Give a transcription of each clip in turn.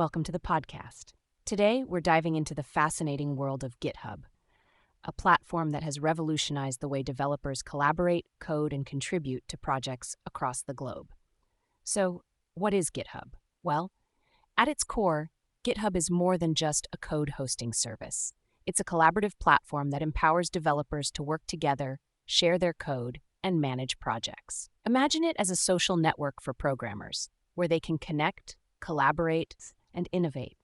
Welcome to the podcast. Today, we're diving into the fascinating world of GitHub, a platform that has revolutionized the way developers collaborate, code, and contribute to projects across the globe. So, what is GitHub? Well, at its core, GitHub is more than just a code hosting service. It's a collaborative platform that empowers developers to work together, share their code, and manage projects. Imagine it as a social network for programmers, where they can connect, collaborate, and innovate.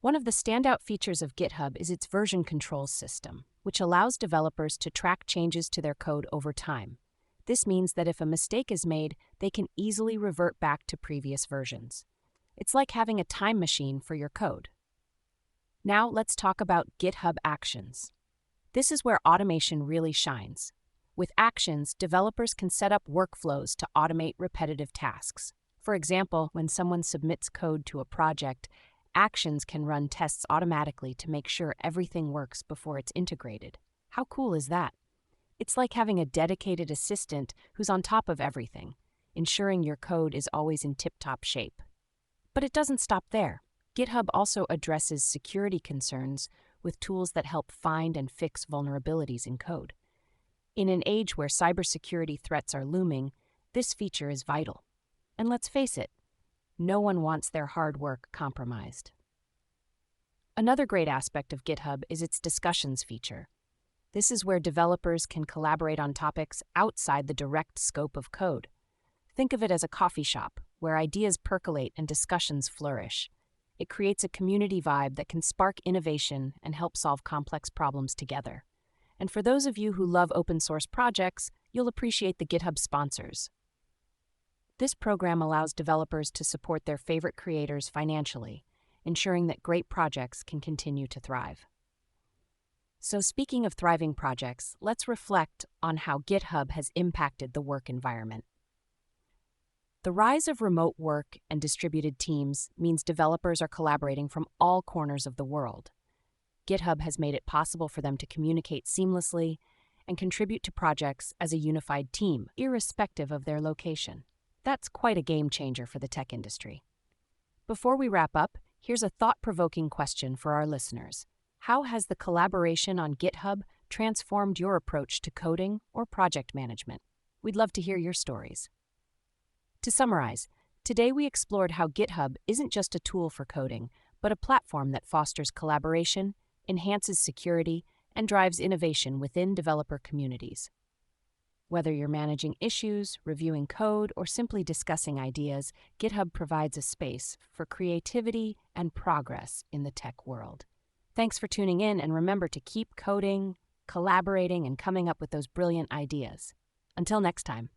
One of the standout features of GitHub is its version control system, which allows developers to track changes to their code over time. This means that if a mistake is made, they can easily revert back to previous versions. It's like having a time machine for your code. Now let's talk about GitHub Actions. This is where automation really shines. With Actions, developers can set up workflows to automate repetitive tasks. For example, when someone submits code to a project, Actions can run tests automatically to make sure everything works before it's integrated. How cool is that? It's like having a dedicated assistant who's on top of everything, ensuring your code is always in tip-top shape. But it doesn't stop there. GitHub also addresses security concerns with tools that help find and fix vulnerabilities in code. In an age where cybersecurity threats are looming, this feature is vital. And let's face it, no one wants their hard work compromised. Another great aspect of GitHub is its discussions feature. This is where developers can collaborate on topics outside the direct scope of code. Think of it as a coffee shop, where ideas percolate and discussions flourish. It creates a community vibe that can spark innovation and help solve complex problems together. And for those of you who love open source projects, you'll appreciate the GitHub sponsors. This program allows developers to support their favorite creators financially, ensuring that great projects can continue to thrive. So speaking of thriving projects, let's reflect on how GitHub has impacted the work environment. The rise of remote work and distributed teams means developers are collaborating from all corners of the world. GitHub has made it possible for them to communicate seamlessly and contribute to projects as a unified team, irrespective of their location. That's quite a game changer for the tech industry. Before we wrap up, here's a thought-provoking question for our listeners. How has the collaboration on GitHub transformed your approach to coding or project management? We'd love to hear your stories. To summarize, today we explored how GitHub isn't just a tool for coding, but a platform that fosters collaboration, enhances security, and drives innovation within developer communities. Whether you're managing issues, reviewing code, or simply discussing ideas, GitHub provides a space for creativity and progress in the tech world. Thanks for tuning in, and remember to keep coding, collaborating, and coming up with those brilliant ideas. Until next time.